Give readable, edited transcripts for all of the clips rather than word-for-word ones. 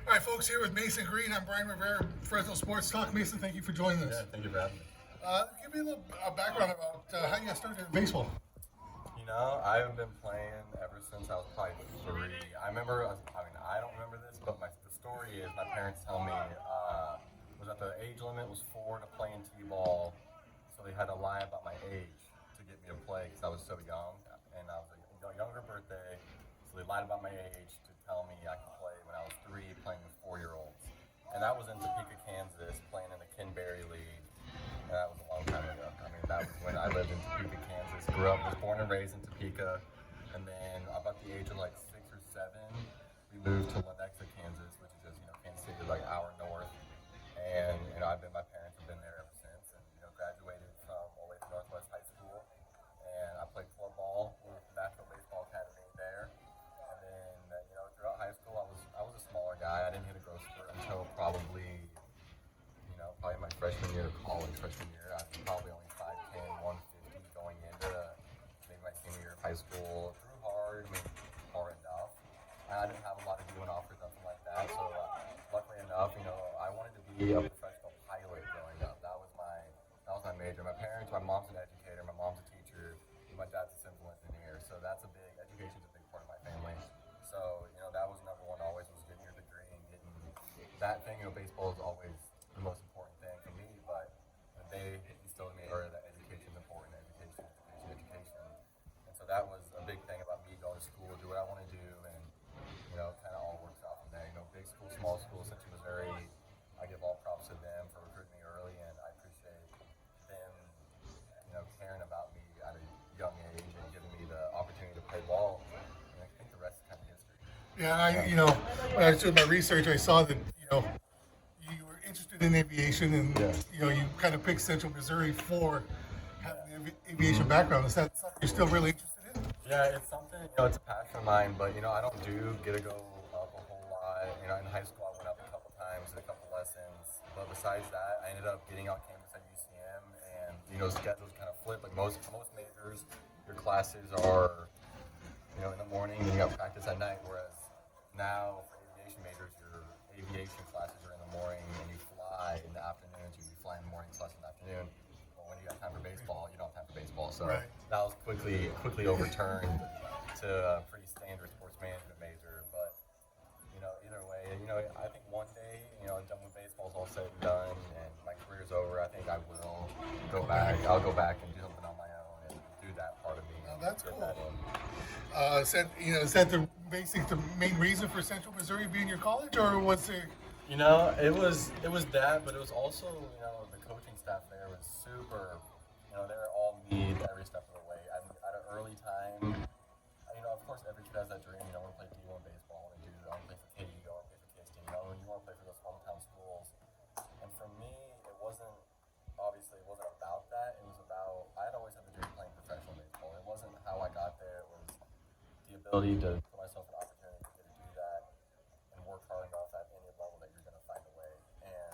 All right, folks, here with Mason Green. I'm Brian Rivera, Fresno Sports Talk. Mason, thank you for joining us. Yeah, thank you for having me. Give me a little background about how you got started in baseball. I've been playing ever since I was probably 3. I don't remember this, but the story is my parents tell me was that the age limit was 4 to play in T-ball, so they had to lie about my age to get me to play because I was so young, and I was a younger birthday, so they lied about my age to tell me I could play when I was 3, playing with 4-year-olds. And that was in Topeka, Kansas, playing in the Kinberry League. And that was a long time ago. That was when I lived in Topeka, Kansas. Was born and raised in Topeka. And then about the age of 6 or 7, we moved to Lenexa, Kansas, which is just, Kansas City, like hour north. And, my parents have been there ever since. And, graduated from Olathe Northwest High School. And I played club ball with the National Baseball Academy there. And then, throughout high school, I was a smaller guy. I didn't hit a growth spurt until probably my freshman year of college. I was probably only 5'10", 150 going into maybe my senior year of high school. Threw hard, hard enough. And I didn't have a lot of doing offers, nothing like that. So luckily enough, I wanted to be a professional pilot growing up. That was my major. My mom's an educator, my mom's a teacher, my dad's a civil engineer. So education's a big part of my family. So, that was number one always, was getting your degree and getting that thing. Baseball is always the most important thing for me, but they instilled in me that education is important, education. And so that was a big thing about me going to school, do what I want to do, and, kind of all works out from there. Big school, small school, Central Missouri, I give all props to them for recruiting me early, and I appreciate them, caring about me at a young age and giving me the opportunity to play ball. And I think the rest is kind of history. Yeah, when I was doing my research, I saw that, you were interested in aviation, and you kind of picked Central Missouri for having an aviation background. Is that something you're still really interested in? Yeah, it's something, it's a passion of mine, but, I don't get to go up a whole lot. In high school, I went up a couple times, did a couple lessons, but besides that, I ended up getting on campus at UCM, and, schedules kind of flip. Like most majors, your classes are, in the morning, and you have practice at night, whereas now, for aviation majors, your aviation classes are in the morning, and you fly in the afternoons. You fly in the morning, class in the afternoon. But when you got time for baseball, you don't have time for baseball. So that was quickly overturned to a pretty standard sports management major. But either way, I think one day, done with baseball's all said and done, and my career's over. I think I will go back. I'll go back and do something on my own and do that part of me. Oh, that's cool. Is that the main reason for Central Missouri being your college, or was it? It was that, but it was also the coaching staff there was super. They were all me every step of the way. At an early time, of course, every kid has that dream. I want to play D1 baseball. I want to play for KU. I want to play for KST. You want to play for those hometown schools. And for me, it wasn't about that. It was about I'd always had the dream of playing professional baseball. It wasn't how I got there. It was the ability to put myself in opportunity to do that and work hard enough at any level that you're going to find a way. And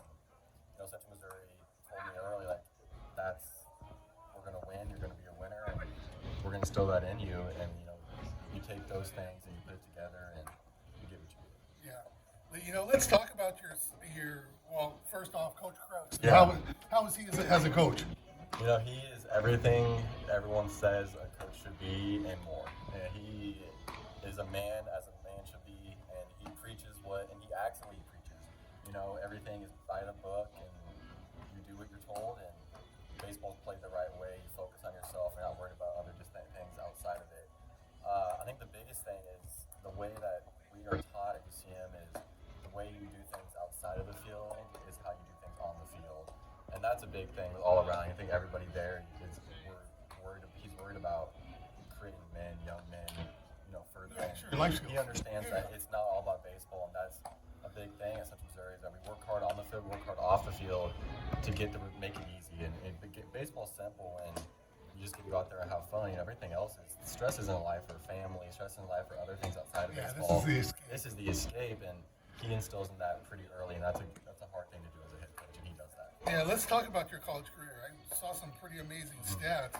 Central Missouri told me early, we're going to win. You're going to be a winner, and we're going to instill that in you. And you take those things and you put it together, and you get what you get. Yeah, let's talk about your. Well, first off, Coach Krause. Yeah. How is he as a coach? He is everything everyone says a coach should be and more. And he is a man as a man should be, and he preaches and he acts the way he preaches. Everything is by the book, and you do what you're told, and baseball's played the right way. You focus on yourself, you're not worried about other distant things outside of it. I think the biggest thing is the way that we are taught at UCM is the way you do things outside of the field is how you do things on the field. And that's a big thing all around. I think everybody there he's worried about creating young men, further. He understands that it's not all about baseball, and that's a big thing at Central Missouri is that we work hard on the field, work hard off the field to make it easy. And baseball's simple, and you just get to go out there and have fun. Everything else is stress isn't life for family, stress isn't life for other things outside of baseball. This is the escape, and he instills in that pretty early, and that's a hard thing to do as a head coach, and he does that. Yeah, let's talk about your college career. I saw some pretty amazing stats.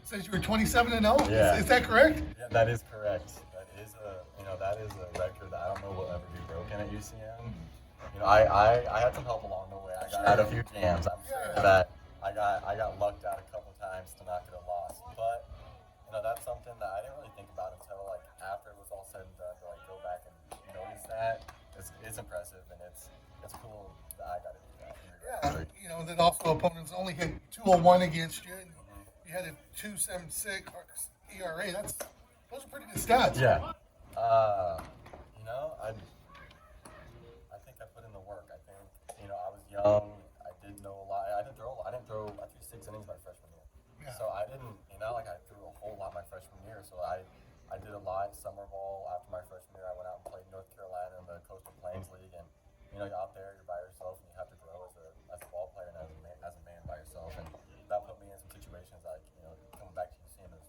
Says you were 27-0. Yeah. Is that correct? Yeah, that is correct. That is a record that I don't know will ever be broken at UCM. You know, I had some help along the way. I got out a few jams. I'm sure that I got lucked out a couple times to not get a loss. But you know, that's something that I didn't really think about until like after it was all said and done. To like go back and notice that it's impressive, and it's cool that I got to do that. Yeah, you know, then also opponents only hit 201 against you, and you had a 2.76 ERA. Those are pretty good stats. Yeah. You know, I think I put in the work. I think, you know, I was young. I didn't know a lot. I threw 6 innings my freshman year. Yeah. So I didn't, you know, like I threw a whole lot my freshman year. So I did a lot summer ball after my freshman year. I went out and played North Carolina in the Coastal Plains League, and you know, you're out there, you're by yourself, and you have to grow as a ball player and as a man by yourself. And that put me in some situations like, you know, coming back to UCM it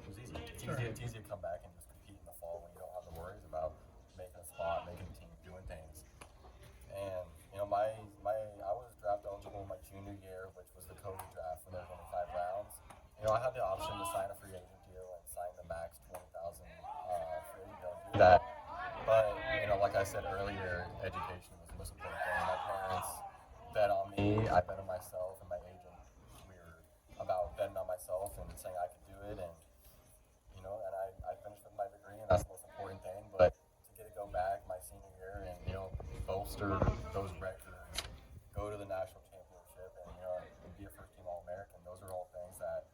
was easy. It's easy to come back and just compete in the fall when you don't have the worries about making a spot, making a team, doing things. And you know, I was draft eligible my junior year, which was the COVID draft when there was only 5 rounds. You know, I had the option to sign a free agent deal and sign the max $20,000 free agent deal and do that. But you know, like I said earlier, education was the most important thing. My parents bet on me. I bet on myself, and my agent. We were about betting on myself and saying I could do it, and you know, and I finished with my degree, and that's the most important thing. But to get to go back my senior year and you know, bolster those records, go to the national championship, and you know, and be a first-team All-American. Those are all things that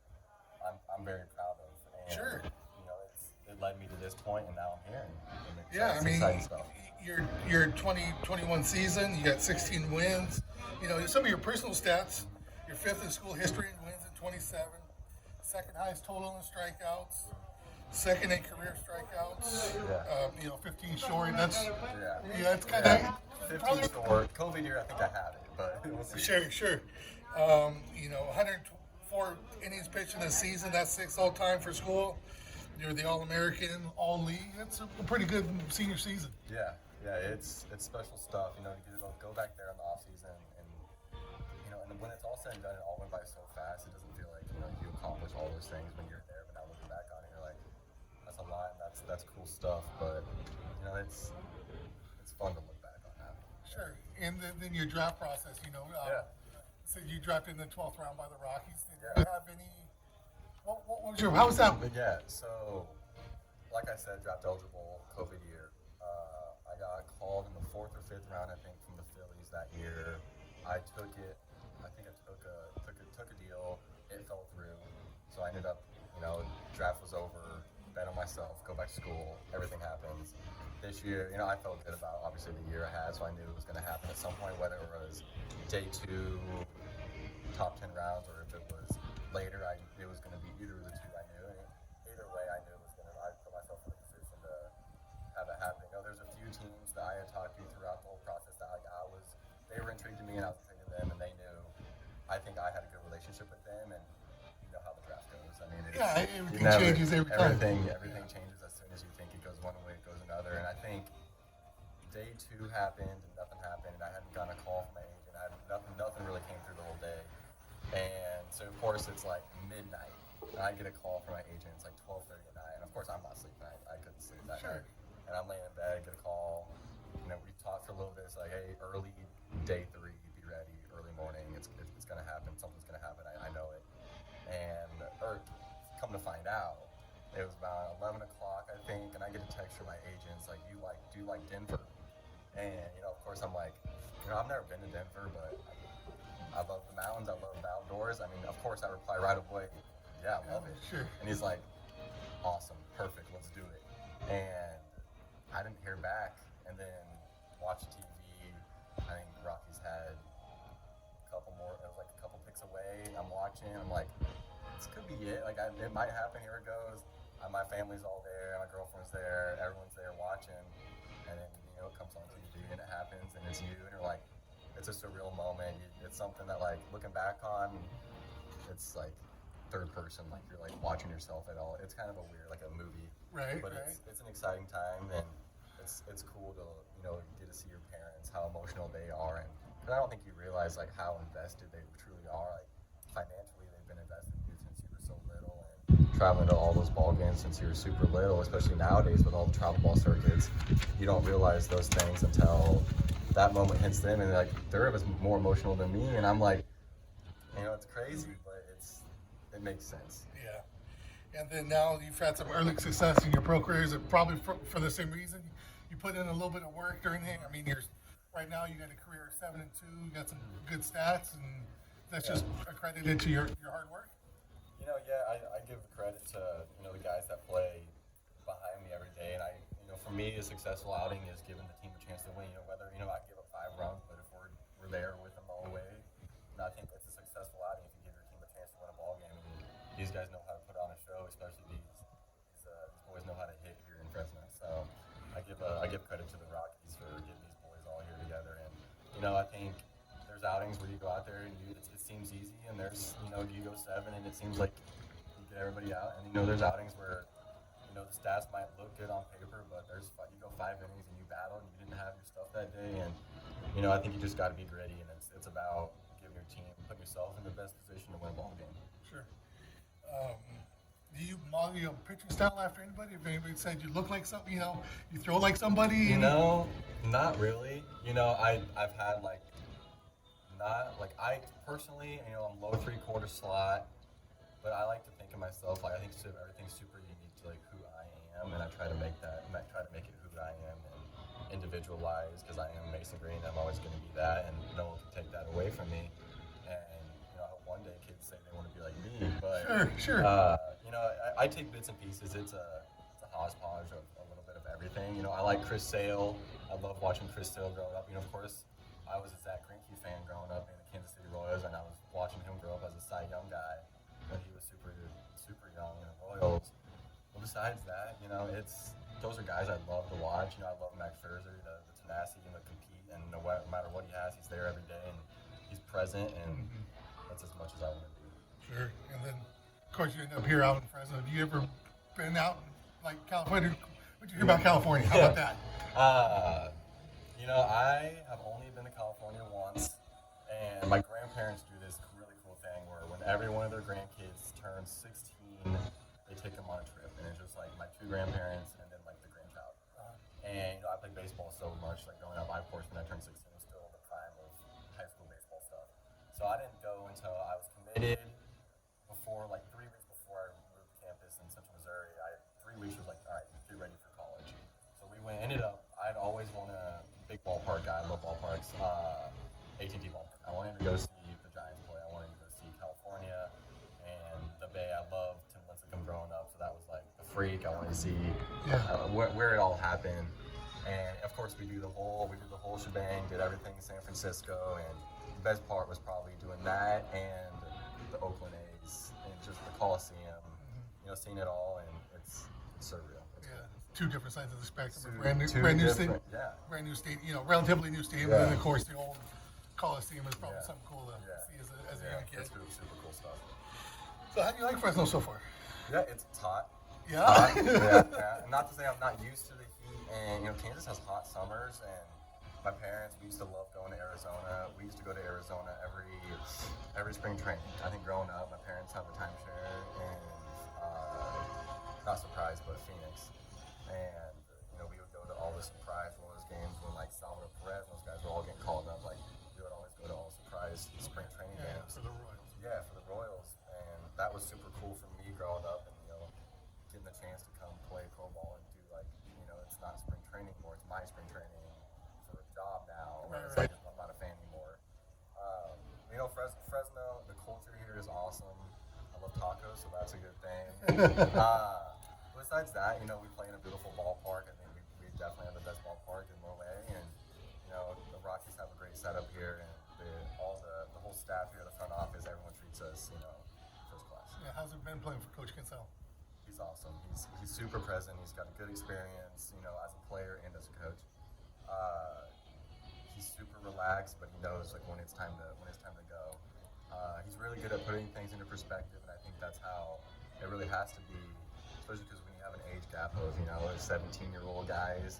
I'm very proud of. And, Sure. You know, it led me to this point, and now I'm here. And Yeah, I mean, exciting stuff. your 2021 season, you got 16 wins. You know, some of your personal stats, you're 5th in school history in wins at 27, 2nd highest total in strikeouts, 2nd in career strikeouts. You know, 15 short. That's kind of 15 short. COVID year, I think I had it, but we'll see. Sure. You know, 104 innings pitched in a season. That's 6th all time for school. You're the All-American, All-League. That's a pretty good senior season. Yeah, it's special stuff. You know, to get to go back there in the off season, and you know, and when it's all said and done, it all went by so fast. It doesn't feel like you know you accomplish all those things when you're there, but now looking back on it, you're like, that's a lot, and that's cool stuff. But you know, it's fun to look back on that. Sure. And then your draft process. You know, so you drafted in the 12th round by the Rockies. Did you have any? What was your? How was that? Yeah, so like I said, draft eligible COVID year. I got called in the 4th or 5th round, I think, from the Phillies that year. I took it. I think I took a deal. It fell through, so I ended up, you know, draft was over. Bet on myself. Go back to school. Everything happens. This year, you know, I felt good about obviously the year I had, so I knew it was going to happen at some point, whether it was day 2, top 10 rounds, or if it was later. It was going to be either of the 2. I knew. And either way, I knew it was going to. I put myself in a position to have it happen. You know, there's a few teams that I had talked to throughout the whole process that like they were intrigued in me, and I was intrigued in them, and they knew. I think I had a good relationship with them, and you know how the draft goes. I mean, everything changes every time. Everything changes as soon as you think it goes one way, it goes another. And I think day 2 happened, and nothing happened, and I hadn't gotten a call from my agent. Nothing really came through the whole day. And so, of course, it's like midnight, and I get a call from my agent. It's like 12:30 at night, and of course, I'm not sleeping. I couldn't sleep that night. And I'm laying in bed, get a call. You know, we talked for a little bit. It's like, hey, early day 3, be ready. Early morning, it's gonna happen. Something's gonna happen. I know it. And come to find out, it was about 11 o'clock, I think, and I get a text from my agent. It's like, do you like Denver? And you know, of course, I'm like, you know, I've never been to Denver, but I love the mountains. I love the outdoors. I mean, of course, I reply right away. Yeah, I love it. Sure. And he's like, awesome, perfect, let's do it. And I didn't hear back. And then watched TV. I think the Rockies had a couple more. It was like a couple picks away. I'm watching. I'm like, this could be it. Like, it might happen. Here it goes. My family's all there. My girlfriend's there. Everyone's there watching. And then, you know, it comes on TV and it happens. And it's you. And you're like, it's a surreal moment. It's something that, like, looking back on, it's like third person, like you're like watching yourself at all. It's kind of a weird, like a movie. Right. But it's an exciting time, and it's cool to, you know, get to see your parents, how emotional they are, and cause I don't think you realize like how invested they truly are. Like financially, they've been invested in you since you were so little, and traveling to all those ball games since you're super little, especially nowadays with all the travel ball circuits. You don't realize those things until that moment hits them, and they're more emotional than me, and I'm like, it's crazy, but it makes sense. Yeah. And then now you've had some early success in your pro career. Is it probably for the same reason? You put in a little bit of work during it. I mean, right now you got a career 7-2. You got some good stats, and that's just accredited to your hard work. I give credit to the guys that play behind me every day, and for me, a successful outing is giving the team a chance to win. Whether I give up 5 runs, but if we're there with them all the way, I think it's a successful outing if you give your team a chance to win a ball game. And these guys know how to put on a show, especially these boys know how to hit here in Fresno. So I give credit to the Rockies for getting these boys all here together. And I think there's outings where you go out there and it seems easy, and there's you go 7 and it seems like you get everybody out, and there's outings where the stats might look good on paper, but you go 5 innings and you battle and you didn't have your stuff that day, and I think you just got to be gritty, and it's about giving your team, putting yourself in the best position to win a ball game. Sure. Do you model your pitching style after anybody? If anybody said you look like something, you throw like somebody? Not really. I've had I personally, I'm low 3/4 slot, but I like to think of myself I think everything's super unique to who I am, and I try to make it who I am and individualized, because I am Mason Green. I'm always going to be that, and no one can take that away from me. And I hope one day kids say they want to be like me, but sure. I take bits and pieces. It's a hodgepodge of a little bit of everything. I like Chris Sale. I love watching Chris Sale growing up. Of course, I was a Zach Greinke fan growing up in the Kansas City Royals, and I was watching him grow up as a Cy Young guy when he was super young in the Royals. But besides that, those are guys I love to watch. I love Max Scherzer, the tenacity and the compete, and no matter what he has, he's there every day and he's present, and that's as much as I want to do. Sure. And then, of course, you end up here out in Fresno. Have you ever been out in California? What'd you hear about California? How about that? I have only been to California once, and my grandparents do this really cool thing where when every one of their grandkids turns 16, they take them on a trip, and it's just my 2 grandparents and then the grandchild. And I played baseball so much, growing up. Of course, when I turned 16, was still in the prime of high school baseball stuff. So I didn't go until I was committed. Before 3 weeks before I moved to campus in Central Missouri, 3 weeks was all right, get ready for college. So we ended up. I'd always wanted a big ballpark guy. I love ballparks. AT&T ballpark. I wanted to go see the Giants play. I wanted to go see California and the Bay. I loved Tim Lincecum growing up, so that was the freak. I wanted to see where it all happened. And of course, we did the whole shebang. Did everything in San Francisco, and the best part was probably doing that and the Oakland A's and just the Coliseum. Seeing it all, and it's surreal. Two different sides of the spectrum. Brand new stadium. Brand new stadium. Relatively new stadium. And then, of course, the old Coliseum is probably something cool to see as a young kid. It's really super cool stuff. So, how do you like Fresno so far? Yeah, it's hot. Yeah. Hot. Yeah. Not to say I'm not used to the heat, and Kansas has hot summers, and my parents, we used to love going to Arizona. We used to go to Arizona every spring training. I think growing up, my parents have a timeshare, and not surprised, but Phoenix. And we would go to all the surprise Royals games when Salvador Perez and those guys were all getting called up. We would always go to all surprise spring training games. For the Royals. Yeah, for the Royals, and that was super cool for me growing up, and getting the chance to come play pro ball and do it's not spring training anymore. It's my spring training for a job now. Right. I'm not a fan anymore. Fresno, the culture here is awesome. I love tacos, so that's a good thing. Besides that, we play in a beautiful ballpark. I think we definitely have the best ballpark in Moe, and the Rockies have a great setup here, and the whole staff here, the front office, everyone treats us, first class. Yeah, how's it been playing for Coach Kinsell? He's awesome. He's super present. He's got a good experience, as a player and as a coach. He's super relaxed, but he knows when it's time to go. He's really good at putting things into perspective, and I think that's how it really has to be, especially because when you have an age gap of 17-year-old guys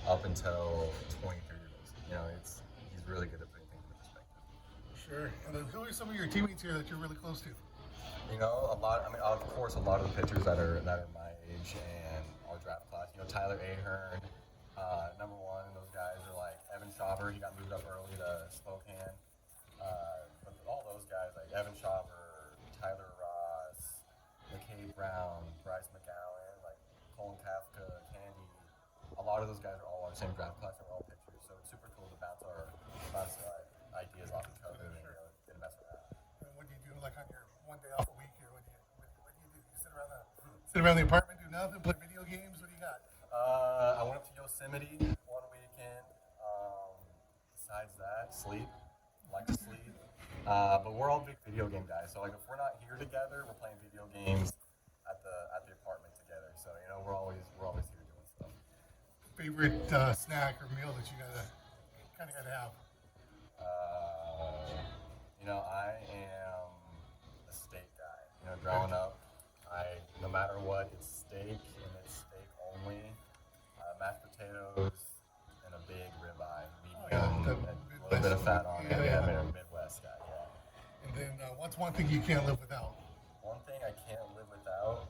up until 23-year-olds. He's really good at putting things into perspective. Sure. And then who are some of your teammates here that you're really close to? You know, a lot. I mean, of course, a lot of the pitchers that are my age and our draft class. You know, Tyler Ahern, number one. Those guys are like Evan Schauber. He got moved up early to Spokane. But all those guys like Evan Schauber, Tyler Ross, McKay Brown, Bryce McGowan, like Colin Kafka, Candy. A lot of those guys are all our same draft class. They're all pitchers, so it's super cool to bounce ideas off each other and get mess with that. And what do you do like on your one day off a week here? What do you do? You sit around the apartment, do nothing, play video games? What do you got? I went up to Yosemite one weekend. Besides that, sleep. Like to sleep. But we're all big video game guys. So like if we're not here together, we're playing video games at the apartment together. So you know we're always here doing stuff. Favorite snack or meal that you kind of gotta have? You know, I am a steak guy. You know, growing up, no matter what, it's steak and it's steak only. Mashed potatoes and a big ribeye, medium, and a little bit of fat on it. Yeah, I'm a Midwest guy. Yeah. And then what's one thing you can't live without? One thing I can't live without,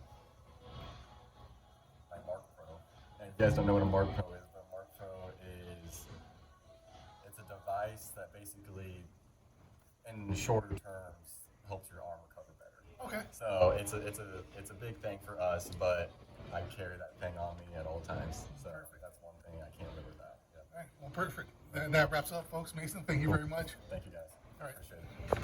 my Mark Pro. And if you guys don't know what a Mark Pro is, but Mark Pro it's a device that basically, in shorter terms, helps your arm recover better. Okay. So it's a big thing for us, but I carry that thing on me at all times. So that's one thing I can't live without. Yeah. All right. Well, perfect. And that wraps up, folks. Mason, thank you very much. Thank you guys. All right. Appreciate it.